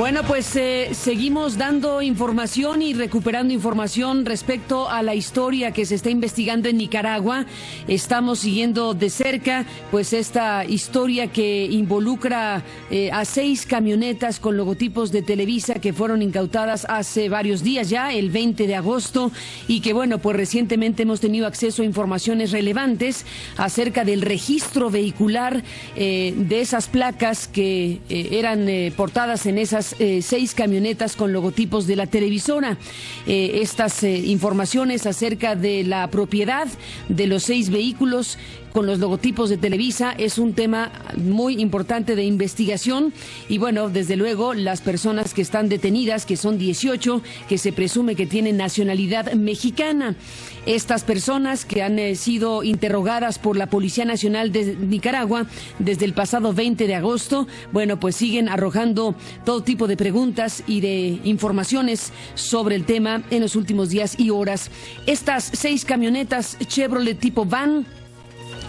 Bueno, pues seguimos dando información y recuperando información respecto a la historia que se está investigando en Nicaragua. Estamos siguiendo de cerca pues esta historia que involucra a 6 camionetas con logotipos de Televisa que fueron incautadas hace varios días ya, el 20 de agosto, y que bueno, pues recientemente hemos tenido acceso a informaciones relevantes acerca del registro vehicular de esas placas que eran portadas en esas 6 camionetas con logotipos de la televisora. Estas informaciones acerca de la propiedad de los 6 vehículos con los logotipos de Televisa es un tema muy importante de investigación y bueno, desde luego las personas que están detenidas, que son 18, que se presume que tienen nacionalidad mexicana. Estas personas que han sido interrogadas por la Policía Nacional de Nicaragua desde el pasado 20 de agosto, bueno, pues siguen arrojando todo tipo de preguntas y de informaciones sobre el tema en los últimos días y horas. Estas 6 camionetas Chevrolet tipo van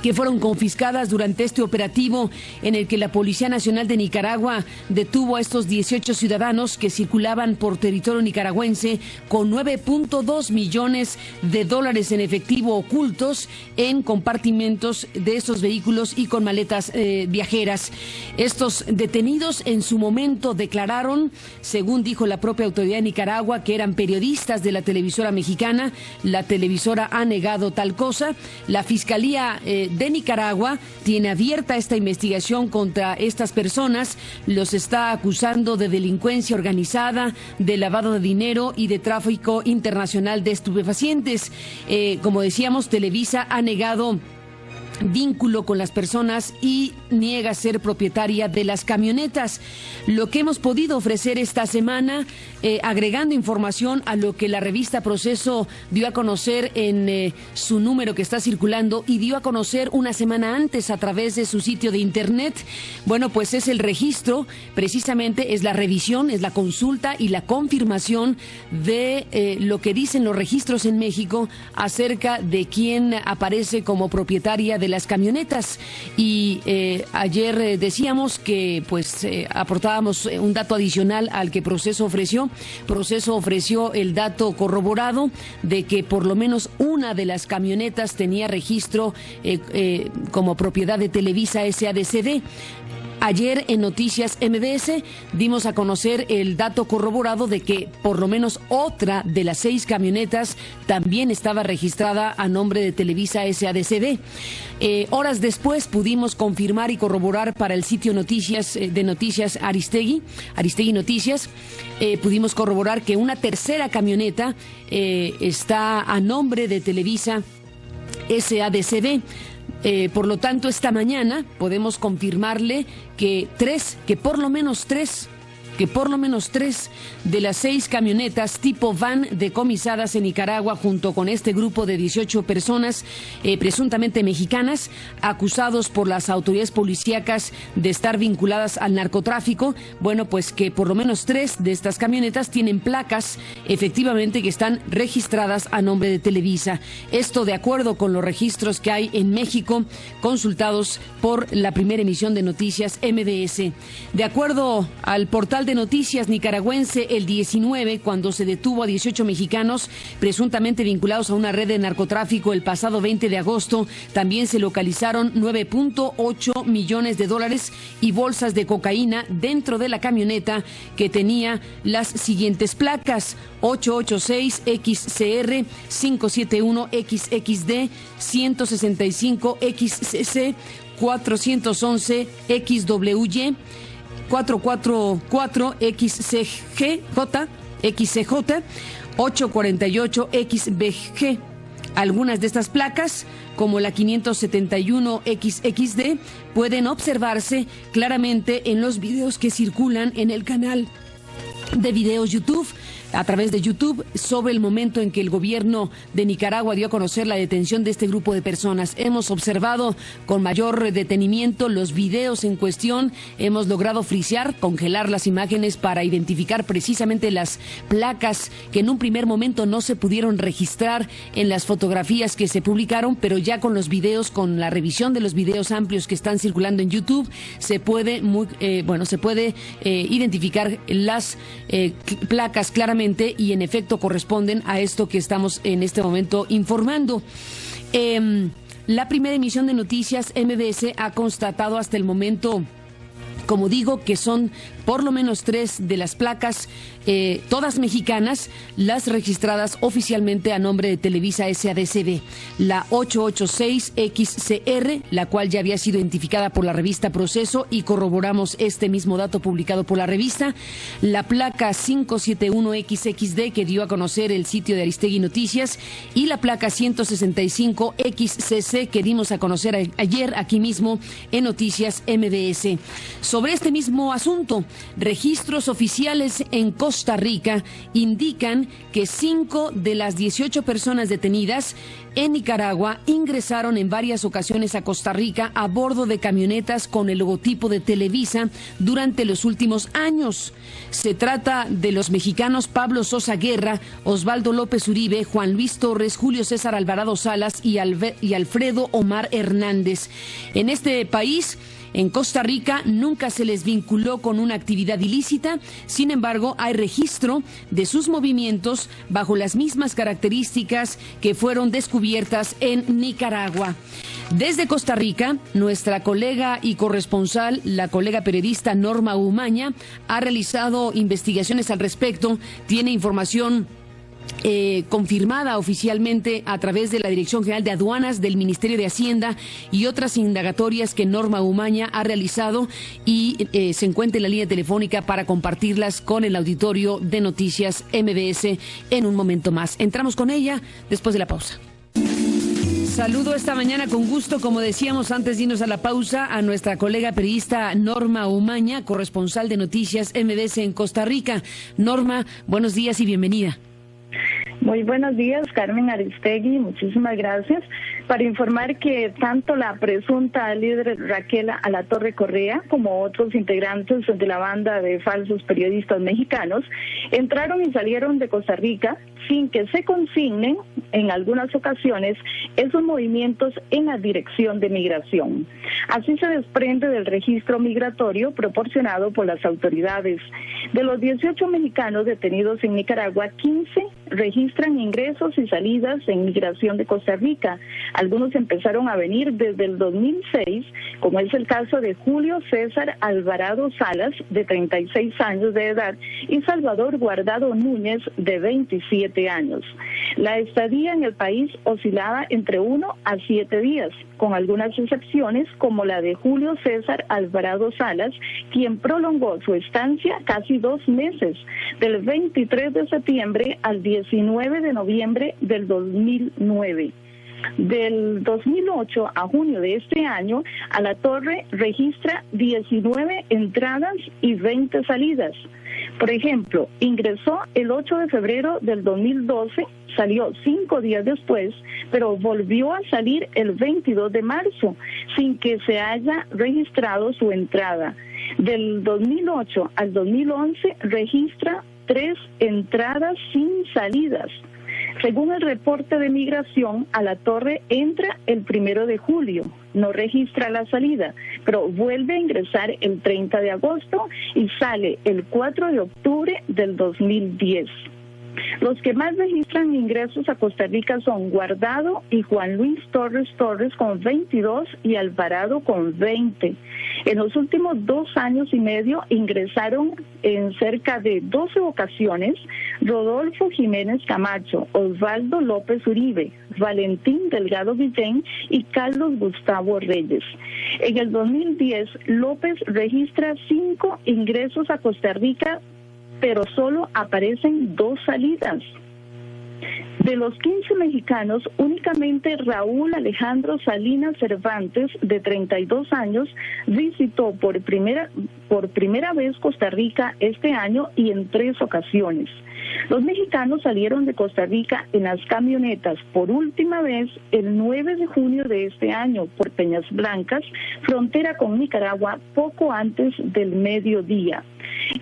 que fueron confiscadas durante este operativo en el que la Policía Nacional de Nicaragua detuvo a estos 18 ciudadanos que circulaban por territorio nicaragüense con 9.2 millones de dólares en efectivo ocultos en compartimentos de estos vehículos y con maletas viajeras. Estos detenidos en su momento declararon, según dijo la propia autoridad de Nicaragua, que eran periodistas de la televisora mexicana. La televisora ha negado tal cosa. La Fiscalía de Nicaragua tiene abierta esta investigación contra estas personas, los está acusando de delincuencia organizada, de lavado de dinero y de tráfico internacional de estupefacientes. Como decíamos, Televisa ha negado vínculo con las personas y niega ser propietaria de las camionetas. Lo que hemos podido ofrecer esta semana, agregando información a lo que la revista Proceso dio a conocer en su número que está circulando y dio a conocer una semana antes a través de su sitio de internet, bueno, pues es el registro, precisamente es la revisión, es la consulta y la confirmación de lo que dicen los registros en México acerca de quién aparece como propietaria de las camionetas. Y ayer decíamos que pues aportábamos un dato adicional al que Proceso ofreció. Proceso ofreció el dato corroborado de que por lo menos una de las camionetas tenía registro como propiedad de Televisa SADCB. Ayer en Noticias MBS dimos a conocer el dato corroborado de que por lo menos otra de las 6 camionetas también estaba registrada a nombre de Televisa SADCB. Horas después pudimos confirmar y corroborar para el sitio Noticias de Noticias Aristegui Noticias, pudimos corroborar que una tercera camioneta está a nombre de Televisa SADCB. Por lo tanto, esta mañana podemos confirmarle que por lo menos tres de las 6 camionetas tipo van decomisadas en Nicaragua junto con este grupo de 18 personas presuntamente mexicanas acusados por las autoridades policíacas de estar vinculadas al narcotráfico, bueno, pues que por lo menos 3 de estas camionetas tienen placas efectivamente que están registradas a nombre de Televisa. Esto de acuerdo con los registros que hay en México consultados por la primera emisión de Noticias MBS. De acuerdo al portal de noticias nicaragüense El 19, cuando se detuvo a 18 mexicanos presuntamente vinculados a una red de narcotráfico el pasado 20 de agosto, también se localizaron 9.8 millones de dólares y bolsas de cocaína dentro de la camioneta que tenía las siguientes placas: 886XCR, 571XXD, 165XCC, 411XWY, 444XCJ, 848XBG. Algunas de estas placas, como la 571XXD, pueden observarse claramente en los videos que circulan en el canal de videos YouTube. a través de YouTube sobre el momento en que el gobierno de Nicaragua dio a conocer la detención de este grupo de personas. Hemos observado con mayor detenimiento los videos en cuestión, hemos logrado frisear, congelar las imágenes para identificar precisamente las placas que en un primer momento no se pudieron registrar en las fotografías que se publicaron, pero ya con los videos, con la revisión de los videos amplios que están circulando en YouTube, se puede identificar las placas claramente y en efecto corresponden a esto que estamos en este momento informando. La primera emisión de noticias MBS ha constatado hasta el momento, como digo, que son por lo menos 3 de las placas, todas mexicanas, las registradas oficialmente a nombre de Televisa SADCB. La 886XCR, la cual ya había sido identificada por la revista Proceso y corroboramos este mismo dato publicado por la revista. La placa 571XXD, que dio a conocer el sitio de Aristegui Noticias, y la placa 165XCC, que dimos a conocer ayer aquí mismo en Noticias MBS. Sobre este mismo asunto, registros oficiales en Costa Rica indican que 5 de las 18 personas detenidas en Nicaragua ingresaron en varias ocasiones a Costa Rica a bordo de camionetas con el logotipo de Televisa durante los últimos años. Se trata de los mexicanos Pablo Sosa Guerra, Osvaldo López Uribe, Juan Luis Torres, Julio César Alvarado Salas y Alfredo Omar Hernández. En este país, en Costa Rica, nunca se les vinculó con una actividad ilícita, sin embargo, hay registro de sus movimientos bajo las mismas características que fueron descubiertas en Nicaragua. Desde Costa Rica, nuestra colega y corresponsal, la colega periodista Norma Umaña, ha realizado investigaciones al respecto, tiene información confirmada oficialmente a través de la Dirección General de Aduanas del Ministerio de Hacienda y otras indagatorias que Norma Umaña ha realizado y se encuentra en la línea telefónica para compartirlas con el auditorio de Noticias MBS en un momento más. Entramos con ella después de la pausa. Saludo esta mañana con gusto, como decíamos antes de irnos a la pausa, a nuestra colega periodista Norma Umaña, corresponsal de Noticias MBS en Costa Rica. Norma, buenos días y bienvenida. Muy buenos días, Carmen Aristegui, muchísimas gracias. Para informar que tanto la presunta líder Raquel Alatorre Correa como otros integrantes de la banda de falsos periodistas mexicanos entraron y salieron de Costa Rica sin que se consignen en algunas ocasiones esos movimientos en la dirección de migración. Así se desprende del registro migratorio proporcionado por las autoridades. De los 18 mexicanos detenidos en Nicaragua, 15 registran ingresos y salidas en migración de Costa Rica. Algunos empezaron a venir desde el 2006, como es el caso de Julio César Alvarado Salas, de 36 años de edad, y Salvador Guardado Núñez, de 27 años. La estadía en el país oscilaba entre 1 a 7 días, con algunas excepciones como la de Julio César Alvarado Salas, quien prolongó su estancia casi 2 meses, del 23 de septiembre al 19 de noviembre del 2009. Del 2008 a junio de este año, Alatorre registra 19 entradas y 20 salidas. Por ejemplo, ingresó el 8 de febrero del 2012, salió 5 días después, pero volvió a salir el 22 de marzo, sin que se haya registrado su entrada. Del 2008 al 2011 registra 3 entradas sin salidas. Según el reporte de migración, Alatorre entra el 1 de julio, no registra la salida, pero vuelve a ingresar el 30 de agosto y sale el 4 de octubre del 2010. Los que más registran ingresos a Costa Rica son Guardado y Juan Luis Torres con 22 y Alvarado con 20. En los últimos 2 años y medio ingresaron en cerca de 12 ocasiones Rodolfo Jiménez Camacho, Osvaldo López Uribe, Valentín Delgado Guillén y Carlos Gustavo Reyes. En el 2010, López registra 5 ingresos a Costa Rica, pero solo aparecen 2 salidas. De los 15 mexicanos, únicamente Raúl Alejandro Salinas Cervantes, de 32 años, visitó por primera vez Costa Rica este año y en 3 ocasiones. Los mexicanos salieron de Costa Rica en las camionetas por última vez el 9 de junio de este año por Peñas Blancas, frontera con Nicaragua, poco antes del mediodía.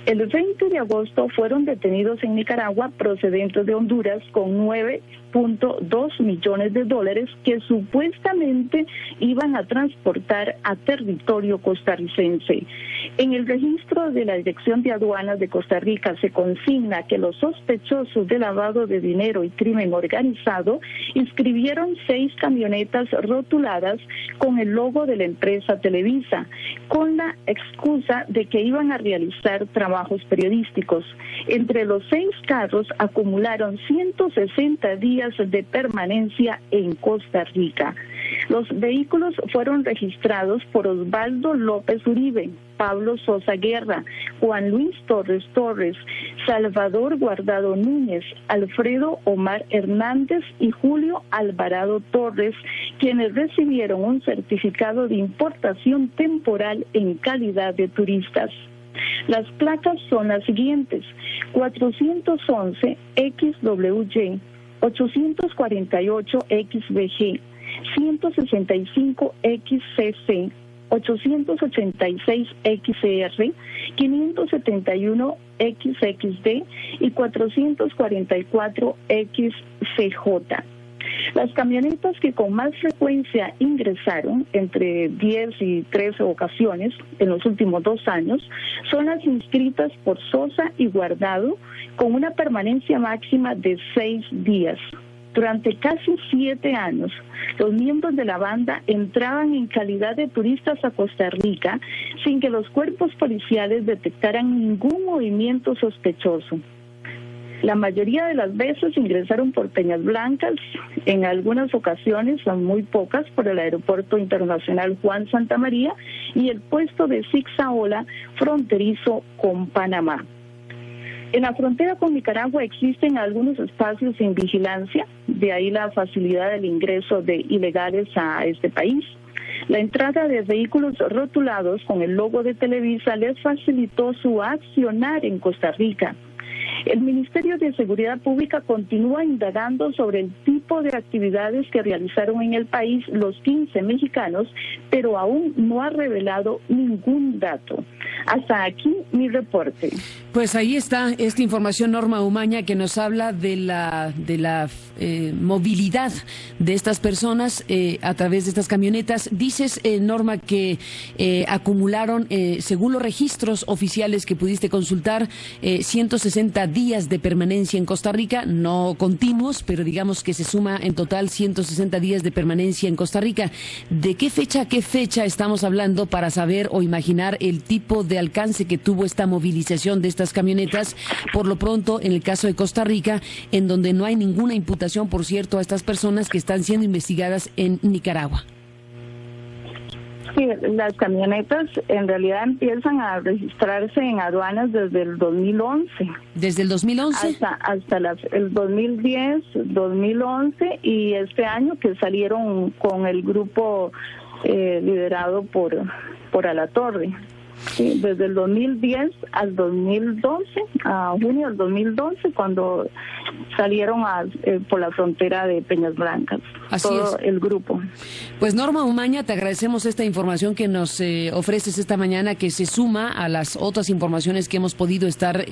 El 20 de agosto fueron detenidos en Nicaragua procedentes de Honduras con 9.2 millones de dólares que supuestamente iban a transportar a territorio costarricense. En el registro de la Dirección de Aduanas de Costa Rica se consigna que los sospechosos de lavado de dinero y crimen organizado inscribieron 6 camionetas rotuladas con el logo de la empresa Televisa, con la excusa de que iban a realizar trabajos periodísticos. Entre los 6 carros acumularon 160 días de permanencia en Costa Rica. Los vehículos fueron registrados por Osvaldo López Uribe, Pablo Sosa Guerra, Juan Luis Torres Torres, Salvador Guardado Núñez, Alfredo Omar Hernández y Julio Alvarado Torres, quienes recibieron un certificado de importación temporal en calidad de turistas. Las placas son las siguientes: 411 XWY, 848 XBG, 165 XCC, 886 XR, 571 XXD y 444 XCJ. Las camionetas que con más frecuencia ingresaron, entre 10 y 13 ocasiones en los últimos 2 años, son las inscritas por Sosa y Guardado, con una permanencia máxima de 6 días. Durante casi 7 años, los miembros de la banda entraban en calidad de turistas a Costa Rica sin que los cuerpos policiales detectaran ningún movimiento sospechoso. La mayoría de las veces ingresaron por Peñas Blancas, en algunas ocasiones, son muy pocas, por el Aeropuerto Internacional Juan Santamaría y el puesto de Zigzaola, fronterizo con Panamá. En la frontera con Nicaragua existen algunos espacios sin vigilancia, de ahí la facilidad del ingreso de ilegales a este país. La entrada de vehículos rotulados con el logo de Televisa les facilitó su accionar en Costa Rica. El Ministerio de Seguridad Pública continúa indagando sobre el tipo de actividades que realizaron en el país los 15 mexicanos, pero aún no ha revelado ningún dato. Hasta aquí mi reporte. Pues ahí está esta información, Norma Umaña, que nos habla de la movilidad de estas personas a través de estas camionetas. Dices, Norma, que acumularon, según los registros oficiales que pudiste consultar, 160 días de permanencia en Costa Rica, no continuos, pero digamos que se suma en total 160 días de permanencia en Costa Rica. ¿De qué fecha a qué fecha estamos hablando para saber o imaginar el tipo de alcance que tuvo esta movilización de estas camionetas? Por lo pronto, en el caso de Costa Rica, en donde no hay ninguna imputación, por cierto, a estas personas que están siendo investigadas en Nicaragua. Sí, las camionetas en realidad empiezan a registrarse en aduanas desde el 2011. ¿Desde el 2011? Hasta el 2010, 2011 y este año que salieron con el grupo liderado por Alatorre. Sí, desde el 2010 al 2012, a junio del 2012, cuando salieron por la frontera de Peñas Blancas. Así todo es. El grupo. Pues Norma Umaña, te agradecemos esta información que nos ofreces esta mañana, que se suma a las otras informaciones que hemos podido estar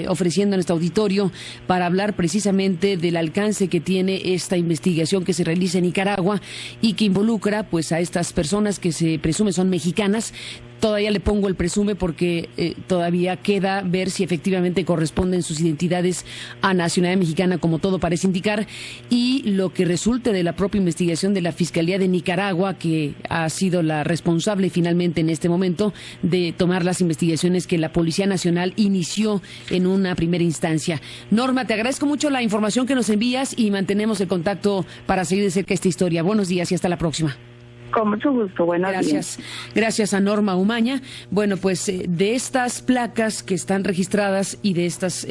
ofreciendo en este auditorio para hablar precisamente del alcance que tiene esta investigación que se realiza en Nicaragua y que involucra pues a estas personas que se presume son mexicanas. Todavía le pongo el presume porque todavía queda ver si efectivamente corresponden sus identidades a nacionalidad mexicana, como todo parece indicar, y lo que resulte de la propia investigación de la Fiscalía de Nicaragua, que ha sido la responsable finalmente en este momento de tomar las investigaciones que la Policía Nacional inició en una primera instancia. Norma, te agradezco mucho la información que nos envías y mantenemos el contacto para seguir de cerca esta historia. Buenos días y hasta la próxima. Con mucho gusto, buenos días. Gracias a Norma Umaña. Bueno, pues de estas placas que están registradas y de estos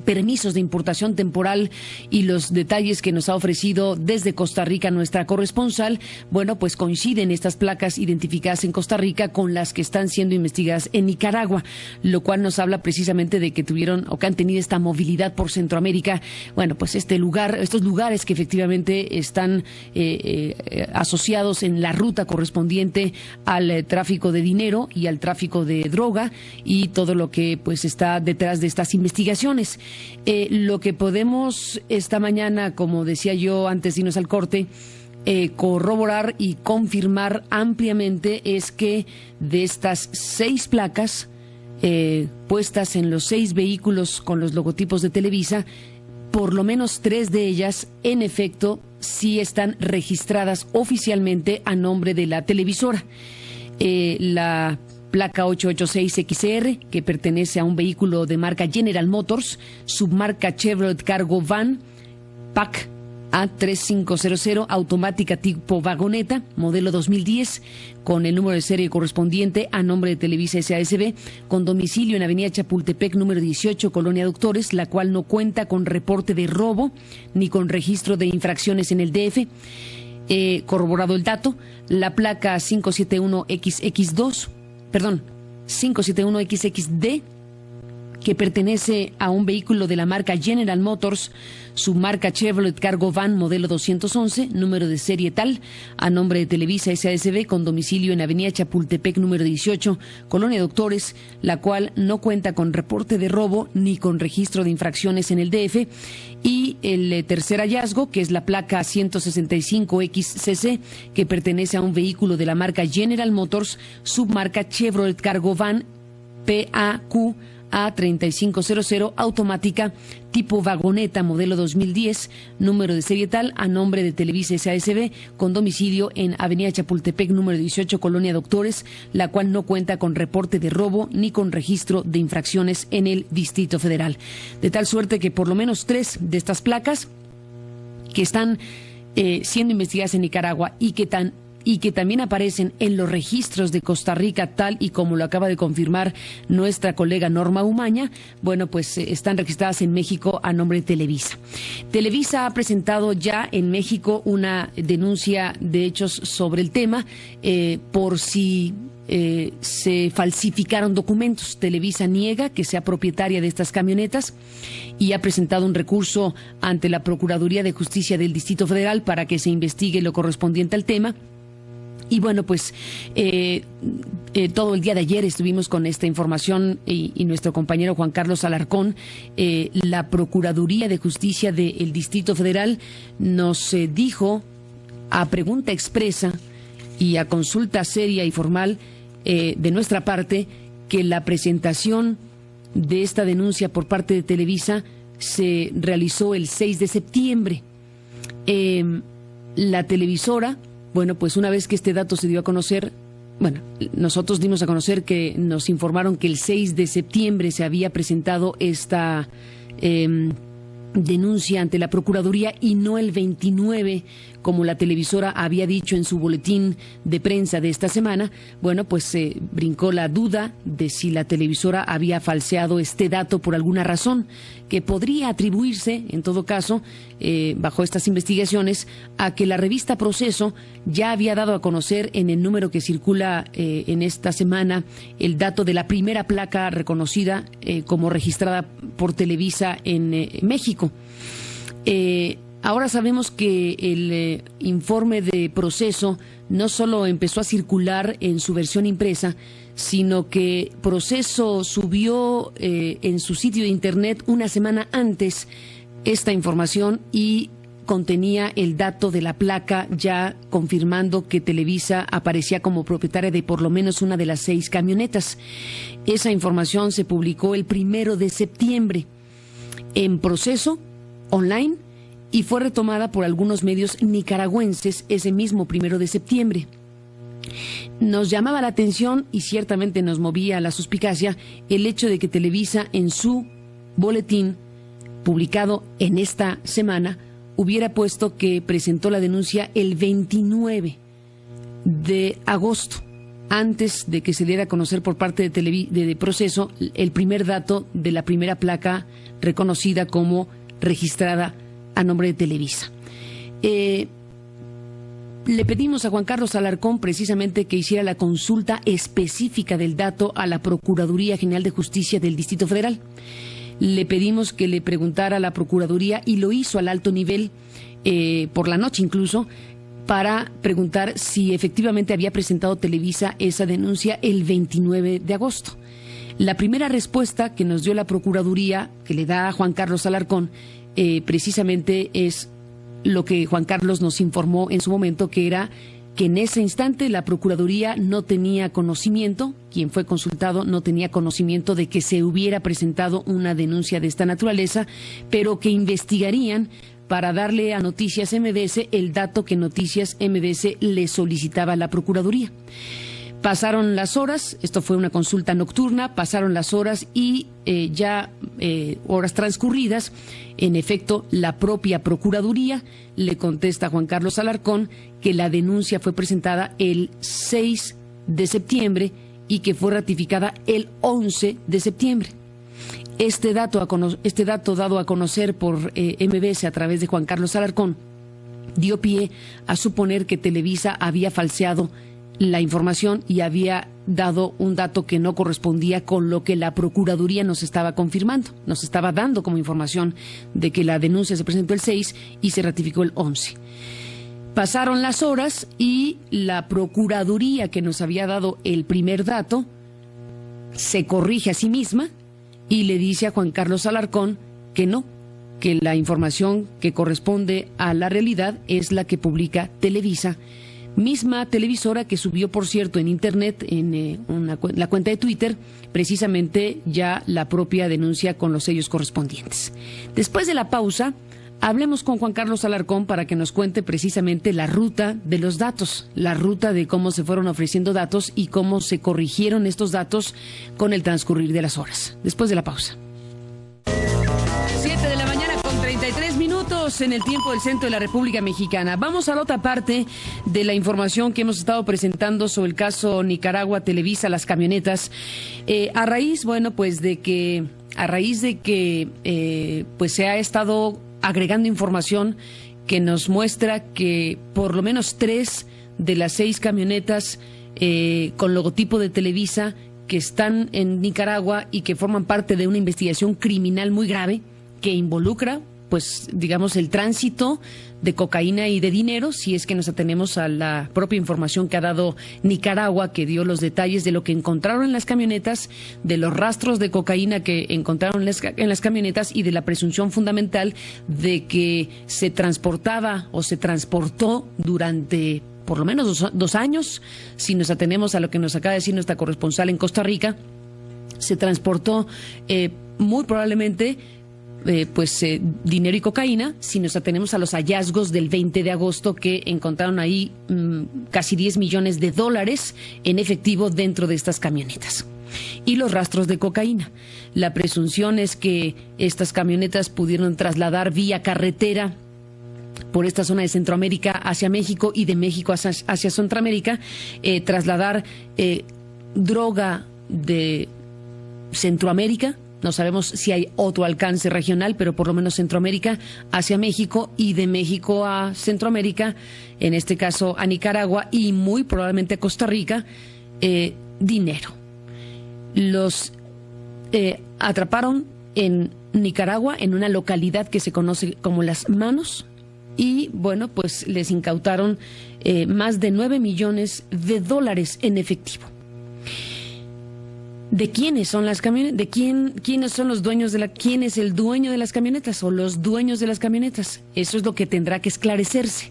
permisos de importación temporal y los detalles que nos ha ofrecido desde Costa Rica nuestra corresponsal, bueno, pues coinciden estas placas identificadas en Costa Rica con las que están siendo investigadas en Nicaragua, lo cual nos habla precisamente de que tuvieron o que han tenido esta movilidad por Centroamérica. Bueno, pues estos lugares que efectivamente están asociados en la ruta correspondiente al tráfico de dinero y al tráfico de droga y todo lo que pues está detrás de estas investigaciones. Lo que podemos esta mañana, como decía yo antes de irnos al corte, corroborar y confirmar ampliamente es que de estas 6 placas puestas en los 6 vehículos con los logotipos de Televisa, por lo menos 3 de ellas, en efecto, sí están registradas oficialmente a nombre de la televisora. La placa 886XR, que pertenece a un vehículo de marca General Motors, submarca Chevrolet Cargo Van, PAC A3500, automática tipo vagoneta, modelo 2010, con el número de serie correspondiente a nombre de Televisa S.A.S.B., con domicilio en Avenida Chapultepec, número 18, Colonia Doctores, la cual no cuenta con reporte de robo ni con registro de infracciones en el DF. Corroborado el dato, la placa 571XX2, que pertenece a un vehículo de la marca General Motors, su marca Chevrolet Cargo Van modelo 211, número de serie tal, a nombre de Televisa S.A.S.B., con domicilio en Avenida Chapultepec, número 18, Colonia Doctores, la cual no cuenta con reporte de robo ni con registro de infracciones en el DF. Y el tercer hallazgo, que es la placa 165XCC, que pertenece a un vehículo de la marca General Motors, submarca Chevrolet Cargo Van PAQ A3500, automática tipo vagoneta modelo 2010, número de serie tal, a nombre de Televisa S.A.S.B., con domicilio en Avenida Chapultepec, número 18, Colonia Doctores, la cual no cuenta con reporte de robo ni con registro de infracciones en el Distrito Federal. De tal suerte que por lo menos 3 de estas placas que están siendo investigadas en Nicaragua y que también aparecen en los registros de Costa Rica, tal y como lo acaba de confirmar nuestra colega Norma Umaña, bueno, pues están registradas en México a nombre de Televisa. Televisa ha presentado ya en México una denuncia de hechos sobre el tema por si se falsificaron documentos. Televisa niega que sea propietaria de estas camionetas y ha presentado un recurso ante la Procuraduría de Justicia del Distrito Federal para que se investigue lo correspondiente al tema. Y bueno, pues todo el día de ayer estuvimos con esta información y nuestro compañero Juan Carlos Alarcón, la Procuraduría de Justicia del Distrito Federal nos dijo a pregunta expresa y a consulta seria y formal de nuestra parte que la presentación de esta denuncia por parte de Televisa se realizó el 6 de septiembre. La televisora, bueno, pues una vez que este dato se dio a conocer, bueno, nosotros dimos a conocer que nos informaron que el 6 de septiembre se había presentado esta denuncia ante la Procuraduría y no el 29, como la televisora había dicho en su boletín de prensa de esta semana. Bueno, pues se brincó la duda de si la televisora había falseado este dato por alguna razón, que podría atribuirse, en todo caso, bajo estas investigaciones, a que la revista Proceso ya había dado a conocer en el número que circula en esta semana el dato de la primera placa reconocida como registrada por Televisa en México. Ahora sabemos que el informe de Proceso no solo empezó a circular en su versión impresa, sino que Proceso subió en su sitio de internet una semana antes esta información y contenía el dato de la placa, ya confirmando que Televisa aparecía como propietaria de por lo menos una de las 6 camionetas. Esa información se publicó el 1 de septiembre en Proceso online y fue retomada por algunos medios nicaragüenses ese mismo 1 de septiembre. Nos llamaba la atención y ciertamente nos movía la suspicacia el hecho de que Televisa en su boletín publicado en esta semana hubiera puesto que presentó la denuncia el 29. de agosto, antes de que se diera a conocer por parte de Proceso el primer dato de la primera placa reconocida como registrada a nombre de Televisa. Le pedimos a Juan Carlos Alarcón precisamente que hiciera la consulta específica del dato a la Procuraduría General de Justicia del Distrito Federal. Le pedimos que le preguntara a la Procuraduría, y lo hizo al alto nivel, por la noche incluso, para preguntar si efectivamente había presentado Televisa esa denuncia el 29 de agosto. La primera respuesta que nos dio la Procuraduría, que le da a Juan Carlos Alarcón, precisamente es lo que Juan Carlos nos informó en su momento, que era que en ese instante la Procuraduría no tenía conocimiento, quien fue consultado no tenía conocimiento de que se hubiera presentado una denuncia de esta naturaleza, pero que investigarían para darle a Noticias MBS el dato que Noticias MBS le solicitaba a la Procuraduría. Pasaron las horas, esto fue una consulta nocturna, pasaron las horas y horas transcurridas, en efecto, la propia Procuraduría le contesta a Juan Carlos Alarcón que la denuncia fue presentada el 6 de septiembre y que fue ratificada el 11 de septiembre. Este dato dado a conocer por MBS a través de Juan Carlos Alarcón dio pie a suponer que Televisa había falseado la información y había dado un dato que no correspondía con lo que la Procuraduría nos estaba confirmando. Nos estaba dando como información de que la denuncia se presentó el 6 y se ratificó el 11. Pasaron las horas y la Procuraduría, que nos había dado el primer dato, se corrige a sí misma y le dice a Juan Carlos Alarcón que no, que la información que corresponde a la realidad es la que publica Televisa, misma televisora que subió, por cierto, en Internet, en la cuenta de Twitter, precisamente ya la propia denuncia con los sellos correspondientes. Después de la pausa, hablemos con Juan Carlos Alarcón para que nos cuente precisamente la ruta de los datos, la ruta de cómo se fueron ofreciendo datos y cómo se corrigieron estos datos con el transcurrir de las horas. Después de la pausa. 7 de la mañana con 33 minutos en el tiempo del centro de la República Mexicana. Vamos a la otra parte de la información que hemos estado presentando sobre el caso Nicaragua, Televisa, las camionetas. A raíz de que pues se ha estado agregando información que nos muestra que por lo menos 3 de las 6 camionetas con logotipo de Televisa que están en Nicaragua y que forman parte de una investigación criminal muy grave que involucra, pues, digamos, el tránsito de cocaína y de dinero, si es que nos atenemos a la propia información que ha dado Nicaragua, que dio los detalles de lo que encontraron en las camionetas, de los rastros de cocaína que encontraron en las camionetas y de la presunción fundamental de que se transportaba o se transportó durante por lo menos 2 años, si nos atenemos a lo que nos acaba de decir nuestra corresponsal en Costa Rica, se transportó muy probablemente dinero y cocaína, si nos atenemos a los hallazgos del 20 de agosto que encontraron ahí casi $10 millones en efectivo dentro de estas camionetas. Y los rastros de cocaína. La presunción es que estas camionetas pudieron trasladar vía carretera por esta zona de Centroamérica hacia México y de México hacia Centroamérica, trasladar droga de Centroamérica. No sabemos si hay otro alcance regional, pero por lo menos Centroamérica hacia México y de México a Centroamérica, en este caso a Nicaragua y muy probablemente a Costa Rica, dinero. Los atraparon en Nicaragua, en una localidad que se conoce como Las Manos, y bueno, pues les incautaron más de $9 millones en efectivo. ¿De quiénes son las camionetas? ¿Quiénes son los dueños quién es el dueño de las camionetas o los dueños de las camionetas? Eso es lo que tendrá que esclarecerse.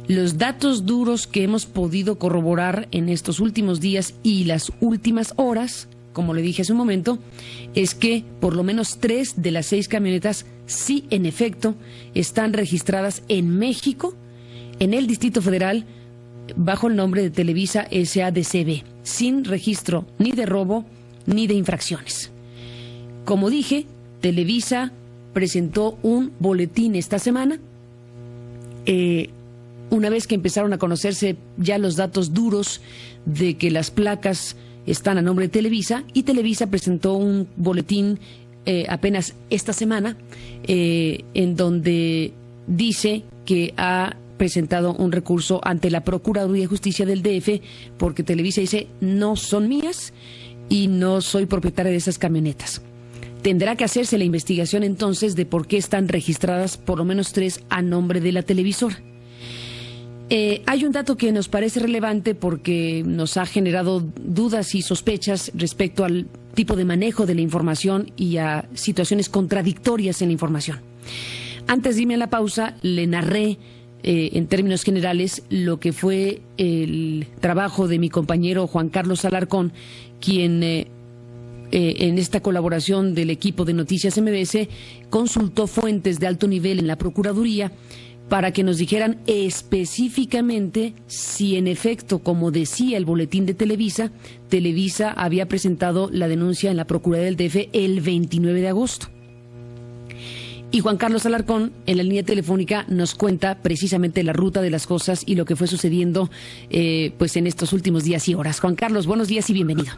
Los datos duros que hemos podido corroborar en estos últimos días y las últimas horas, como le dije hace un momento, es que por lo menos 3 de las 6 camionetas sí, en efecto, están registradas en México, en el Distrito Federal, bajo el nombre de Televisa SADCB, sin registro ni de robo ni de infracciones. Como dije, Televisa presentó un boletín esta semana una vez que empezaron a conocerse ya los datos duros de que las placas están a nombre de Televisa, y Televisa presentó un boletín apenas esta semana en donde dice que ha presentado un recurso ante la Procuraduría de Justicia del DF porque Televisa dice no son mías y no soy propietaria de esas camionetas. Tendrá que hacerse la investigación entonces de por qué están registradas por lo menos 3 a nombre de la televisora. Hay un dato que nos parece relevante porque nos ha generado dudas y sospechas respecto al tipo de manejo de la información y a situaciones contradictorias en la información. Antes de irme a la pausa, le narré en términos generales lo que fue el trabajo de mi compañero Juan Carlos Alarcón, quien en esta colaboración del equipo de Noticias MBS consultó fuentes de alto nivel en la Procuraduría para que nos dijeran específicamente si en efecto, como decía el boletín de Televisa, Televisa había presentado la denuncia en la Procuraduría del DF el 29 de agosto. Y Juan Carlos Alarcón, en la línea telefónica, nos cuenta precisamente la ruta de las cosas y lo que fue sucediendo pues en estos últimos días y horas. Juan Carlos, buenos días y bienvenido.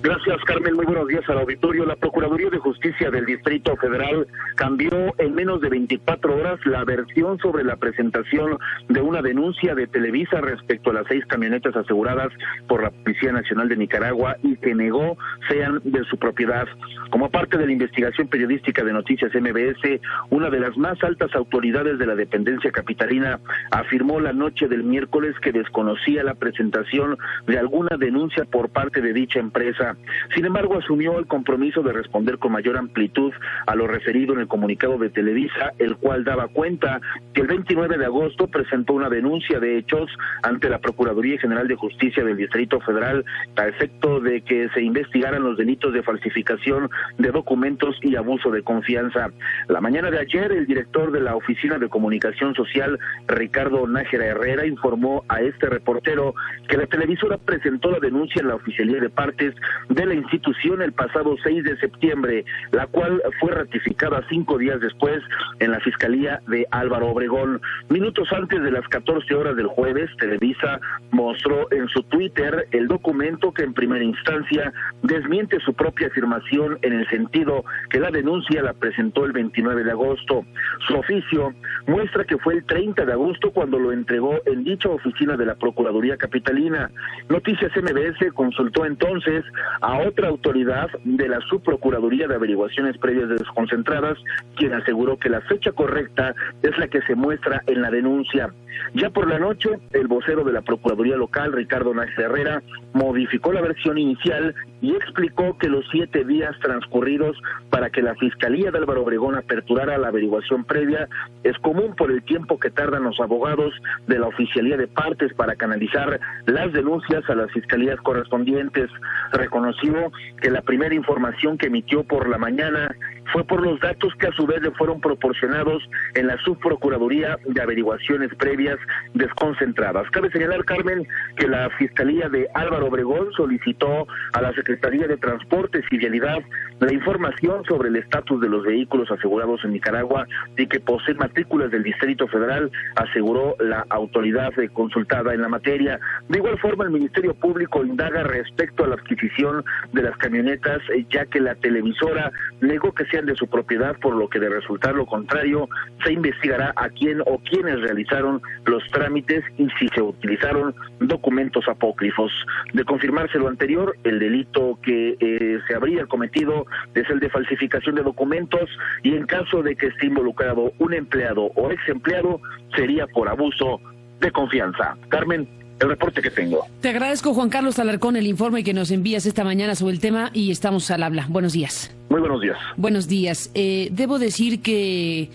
Gracias, Carmen. Muy buenos días al auditorio. La Procuraduría de Justicia del Distrito Federal cambió en menos de 24 horas la versión sobre la presentación de una denuncia de Televisa respecto a las 6 camionetas aseguradas por la Policía Nacional de Nicaragua y que negó sean de su propiedad. Como parte de la investigación periodística de Noticias MBS, una de las más altas autoridades de la dependencia capitalina afirmó la noche del miércoles que desconocía la presentación de alguna denuncia por parte de dicha empresa. Sin embargo, asumió el compromiso de responder con mayor amplitud a lo referido en el comunicado de Televisa, el cual daba cuenta que el 29 de agosto presentó una denuncia de hechos ante la Procuraduría General de Justicia del Distrito Federal a efecto de que se investigaran los delitos de falsificación de documentos y abuso de confianza. La mañana de ayer, el director de la Oficina de Comunicación Social, Ricardo Nájera Herrera, informó a este reportero que la televisora presentó la denuncia en la Oficialía de Partes de la institución el pasado 6 de septiembre, la cual fue ratificada 5 días después en la Fiscalía de Álvaro Obregón. Minutos antes de las 14 horas del jueves, Televisa mostró en su Twitter el documento que en primera instancia desmiente su propia afirmación en el sentido que la denuncia la presentó el 29 de agosto. Su oficio muestra que fue el 30 de agosto cuando lo entregó en dicha oficina de la Procuraduría Capitalina. Noticias MBS consultó entonces a otra autoridad de la Subprocuraduría de Averiguaciones Previas Desconcentradas, quien aseguró que la fecha correcta es la que se muestra en la denuncia. Ya por la noche, el vocero de la Procuraduría Local, Ricardo Nájera Herrera, modificó la versión inicial y explicó que los 7 días transcurridos para que la Fiscalía de Álvaro Obregón aperturara la averiguación previa es común por el tiempo que tardan los abogados de la Oficialía de Partes para canalizar las denuncias a las fiscalías correspondientes. Reconoció que la primera información que emitió por la mañana fue por los datos que a su vez le fueron proporcionados en la Subprocuraduría de Averiguaciones Previas Desconcentradas. Cabe señalar, Carmen, que la Fiscalía de Álvaro Obregón solicitó a la Secretaría de Transportes y Vialidad la información sobre el estatus de los vehículos asegurados en Nicaragua y que poseen matrículas del Distrito Federal, aseguró la autoridad consultada en la materia. De igual forma, el Ministerio Público indaga respecto a la adquisición de las camionetas, ya que la televisora negó que sean de su propiedad, por lo que de resultar lo contrario, se investigará a quién o quiénes realizaron los trámites y si se utilizaron documentos apócrifos. De confirmarse lo anterior, el delito que se habría cometido es el de falsificación de documentos y en caso de que esté involucrado un empleado o ex empleado, sería por abuso de confianza. Carmen, el reporte que tengo. Te agradezco, Juan Carlos Alarcón, el informe que nos envías esta mañana sobre el tema y estamos al habla. Buenos días. Muy buenos días. Buenos días. Debo decir que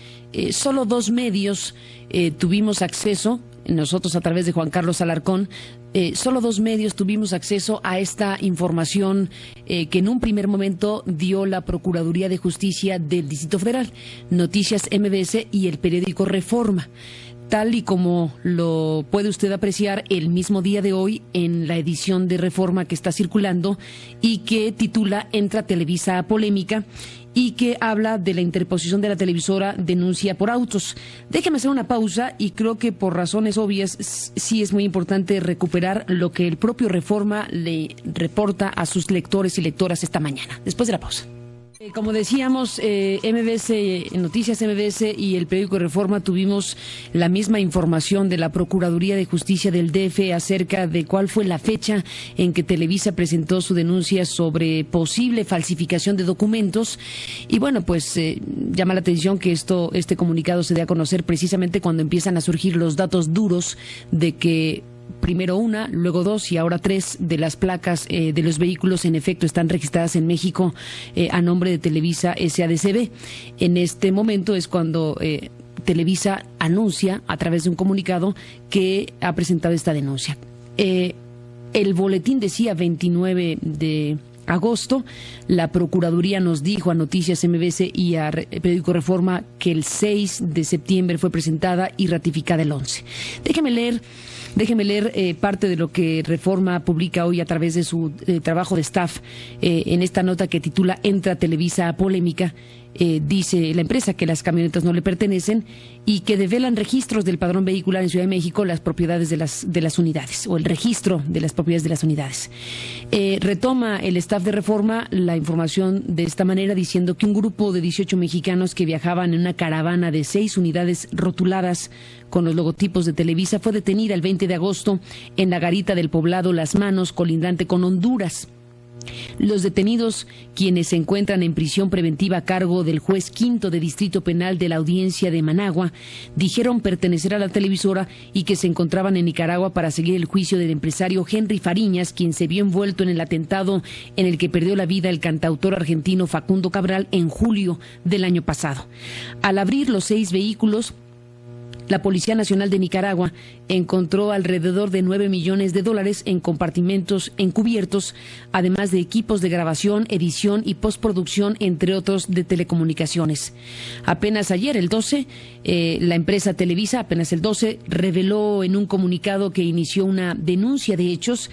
solo 2 medios tuvimos acceso, nosotros a través de Juan Carlos Alarcón, solo 2 medios tuvimos acceso a esta información que en un primer momento dio la Procuraduría de Justicia del Distrito Federal, Noticias MBS y el periódico Reforma. Tal y como lo puede usted apreciar el mismo día de hoy en la edición de Reforma que está circulando y que titula Entra Televisa a polémica, y que habla de la interposición de la televisora denuncia por autos. Déjeme hacer una pausa y creo que por razones obvias sí es muy importante recuperar lo que el propio Reforma le reporta a sus lectores y lectoras esta mañana, después de la pausa. Como decíamos, MBS, Noticias MBS y el periódico Reforma tuvimos la misma información de la Procuraduría de Justicia del DF acerca de cuál fue la fecha en que Televisa presentó su denuncia sobre posible falsificación de documentos. Y bueno, pues llama la atención que este comunicado se dé a conocer precisamente cuando empiezan a surgir los datos duros de que primero una, luego dos y ahora tres de las placas de los vehículos en efecto están registradas en México a nombre de Televisa SADCB. En este momento es cuando Televisa anuncia a través de un comunicado que ha presentado esta denuncia. El boletín decía 29 de agosto, la Procuraduría nos dijo a Noticias MBS y a Periódico Reforma que el 6 de septiembre fue presentada y ratificada el 11. Déjeme leer parte de lo que Reforma publica hoy a través de su trabajo de staff en esta nota que titula Entra Televisa a polémica. Dice la empresa que las camionetas no le pertenecen y que develan registros del padrón vehicular en Ciudad de México las propiedades de las unidades o el registro de las propiedades de las unidades. Retoma el staff de Reforma la información de esta manera diciendo que un grupo de 18 mexicanos que viajaban en una caravana de 6 unidades rotuladas con los logotipos de Televisa fue detenida el 20 de agosto en la garita del poblado Las Manos, colindante con Honduras. Los detenidos, quienes se encuentran en prisión preventiva a cargo del juez quinto de Distrito Penal de la Audiencia de Managua, dijeron pertenecer a la televisora y que se encontraban en Nicaragua para seguir el juicio del empresario Henry Fariñas, quien se vio envuelto en el atentado en el que perdió la vida el cantautor argentino Facundo Cabral en julio del año pasado. Al abrir los 6 vehículos, la Policía Nacional de Nicaragua encontró alrededor de $9 millones en compartimentos encubiertos, además de equipos de grabación, edición y postproducción, entre otros de telecomunicaciones. Apenas ayer, el 12, la empresa Televisa, apenas el 12, reveló en un comunicado que inició una denuncia de hechos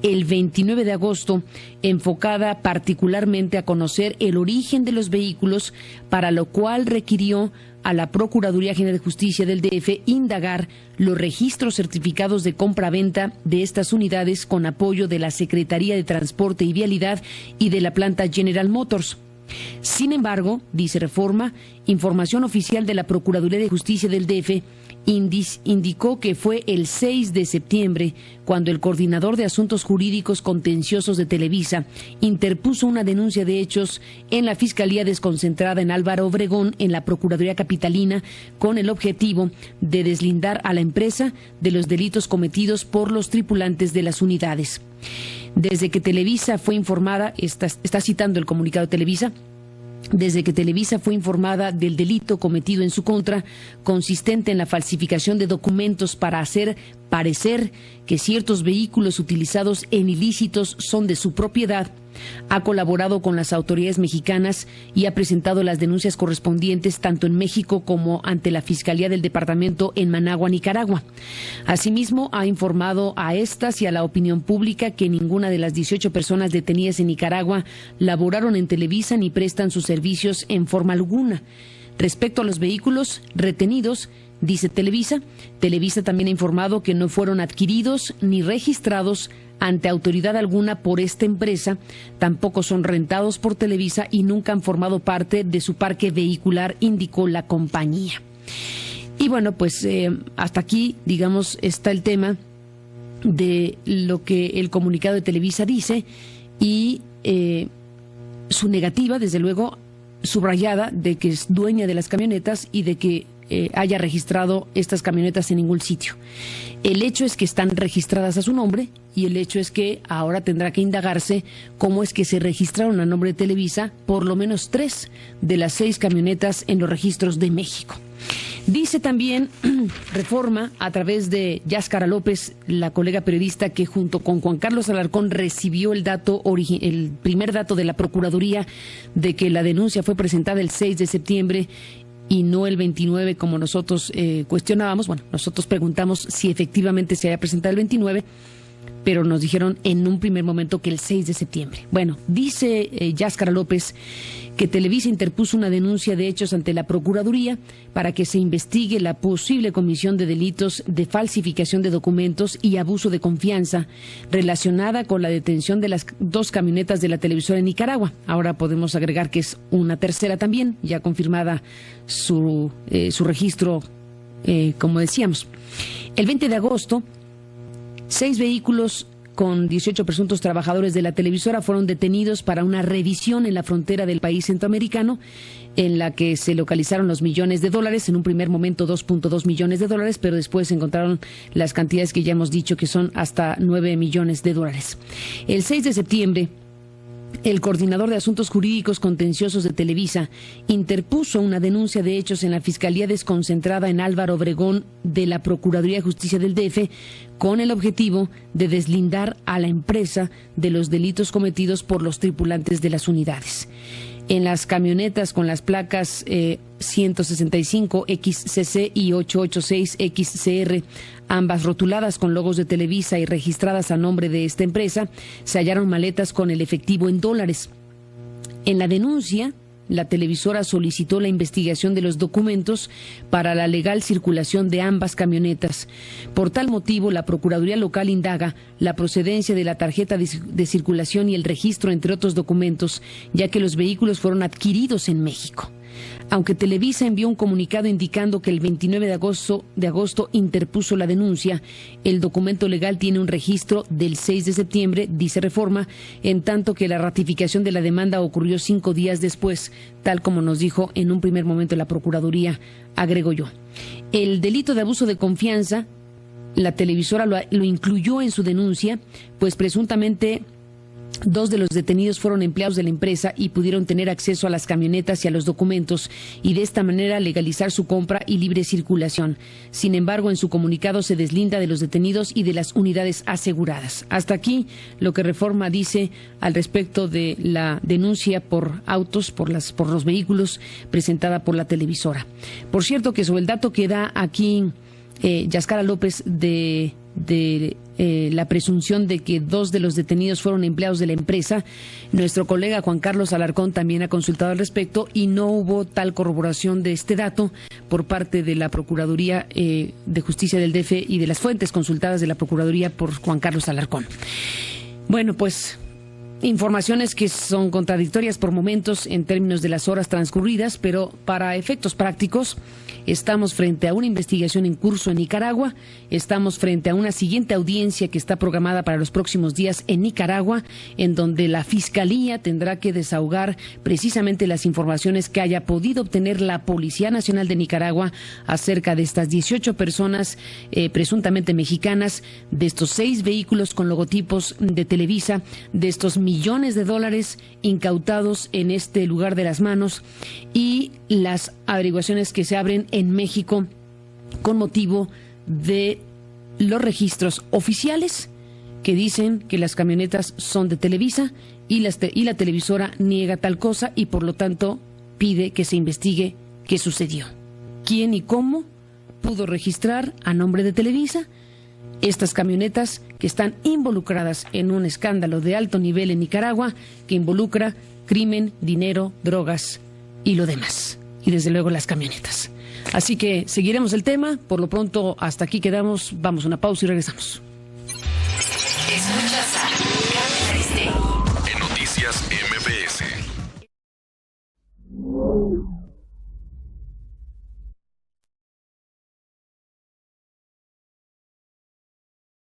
el 29 de agosto, enfocada particularmente a conocer el origen de los vehículos, para lo cual requirió a la Procuraduría General de Justicia del DF indagar los registros certificados de compra-venta de estas unidades con apoyo de la Secretaría de Transporte y Vialidad y de la planta General Motors. Sin embargo, dice Reforma, información oficial de la Procuraduría de Justicia del DF indicó que fue el 6 de septiembre cuando el coordinador de Asuntos Jurídicos Contenciosos de Televisa interpuso una denuncia de hechos en la Fiscalía desconcentrada en Álvaro Obregón, en la Procuraduría Capitalina, con el objetivo de deslindar a la empresa de los delitos cometidos por los tripulantes de las unidades. Desde que Televisa fue informada, está citando el comunicado de Televisa, desde que Televisa fue informada del delito cometido en su contra, consistente en la falsificación de documentos para hacer parecer que ciertos vehículos utilizados en ilícitos son de su propiedad, ha colaborado con las autoridades mexicanas y ha presentado las denuncias correspondientes tanto en México como ante la Fiscalía del Departamento en Managua, Nicaragua. Asimismo, ha informado a estas y a la opinión pública que ninguna de las 18 personas detenidas en Nicaragua laboraron en Televisa ni prestan sus servicios en forma alguna. Respecto a los vehículos retenidos, dice Televisa también ha informado que no fueron adquiridos ni registrados ante autoridad alguna por esta empresa, tampoco son rentados por Televisa y nunca han formado parte de su parque vehicular, indicó la compañía. Y bueno, pues hasta aquí, digamos, está el tema de lo que el comunicado de Televisa dice y su negativa, desde luego, subrayada de que es dueña de las camionetas y de que haya registrado estas camionetas en ningún sitio. El hecho es que están registradas a su nombre y el hecho es que ahora tendrá que indagarse cómo es que se registraron a nombre de Televisa por lo menos 3 de las 6 camionetas en los registros de México. Dice también Reforma, a través de Yáscara López, la colega periodista que junto con Juan Carlos Alarcón recibió el primer dato de la Procuraduría de que la denuncia fue presentada el 6 de septiembre y no el 29 como nosotros cuestionábamos. Bueno, nosotros preguntamos si efectivamente se había presentado el 29. pero nos dijeron en un primer momento que el 6 de septiembre. Bueno, dice Yáscara López que Televisa interpuso una denuncia de hechos ante la Procuraduría para que se investigue la posible comisión de delitos de falsificación de documentos y abuso de confianza relacionada con la detención de las 2 camionetas de la televisora en Nicaragua. Ahora podemos agregar que es una tercera también, ya confirmada su registro, como decíamos. El 20 de agosto, 6 vehículos con 18 presuntos trabajadores de la televisora fueron detenidos para una revisión en la frontera del país centroamericano, en la que se localizaron los millones de dólares, en un primer momento 2.2 millones de dólares, pero después se encontraron las cantidades que ya hemos dicho que son hasta 9 millones de dólares. El 6 de septiembre, el coordinador de Asuntos Jurídicos Contenciosos de Televisa interpuso una denuncia de hechos en la Fiscalía Desconcentrada en Álvaro Obregón de la Procuraduría de Justicia del DF con el objetivo de deslindar a la empresa de los delitos cometidos por los tripulantes de las unidades. En las camionetas con las placas 165XCC y 886XCR, ambas rotuladas con logos de Televisa y registradas a nombre de esta empresa, se hallaron maletas con el efectivo en dólares. En la denuncia, la televisora solicitó la investigación de los documentos para la legal circulación de ambas camionetas. Por tal motivo, la Procuraduría Local indaga la procedencia de la tarjeta de circulación y el registro, entre otros documentos, ya que los vehículos fueron adquiridos en México. Aunque Televisa envió un comunicado indicando que el 29 de agosto interpuso la denuncia, el documento legal tiene un registro del 6 de septiembre, dice Reforma, en tanto que la ratificación de la demanda ocurrió 5 días después, tal como nos dijo en un primer momento la Procuraduría, agrego yo. El delito de abuso de confianza, la televisora lo incluyó en su denuncia, pues presuntamente 2 de los detenidos fueron empleados de la empresa y pudieron tener acceso a las camionetas y a los documentos y de esta manera legalizar su compra y libre circulación. Sin embargo, en su comunicado se deslinda de los detenidos y de las unidades aseguradas. Hasta aquí lo que Reforma dice al respecto de la denuncia por autos, por los vehículos presentada por la televisora. Por cierto, que sobre el dato que da aquí Yáscara López de la presunción de que 2 de los detenidos fueron empleados de la empresa, nuestro colega Juan Carlos Alarcón también ha consultado al respecto y no hubo tal corroboración de este dato por parte de la Procuraduría de Justicia del DF y de las fuentes consultadas de la Procuraduría por Juan Carlos Alarcón. Bueno, pues informaciones que son contradictorias por momentos en términos de las horas transcurridas, pero para efectos prácticos estamos frente a una investigación en curso en Nicaragua, estamos frente a una siguiente audiencia que está programada para los próximos días en Nicaragua, en donde la Fiscalía tendrá que desahogar precisamente las informaciones que haya podido obtener la Policía Nacional de Nicaragua acerca de estas 18 personas presuntamente mexicanas, de estos 6 vehículos con logotipos de Televisa, de estos millones de dólares incautados en este lugar de las manos y las averiguaciones que se abren en México con motivo de los registros oficiales que dicen que las camionetas son de Televisa y la televisora niega tal cosa y por lo tanto pide que se investigue qué sucedió, quién y cómo pudo registrar a nombre de Televisa estas camionetas que están involucradas en un escándalo de alto nivel en Nicaragua que involucra crimen, dinero, drogas y lo demás. Y desde luego las camionetas. Así que seguiremos el tema. Por lo pronto, hasta aquí quedamos. Vamos a una pausa y regresamos.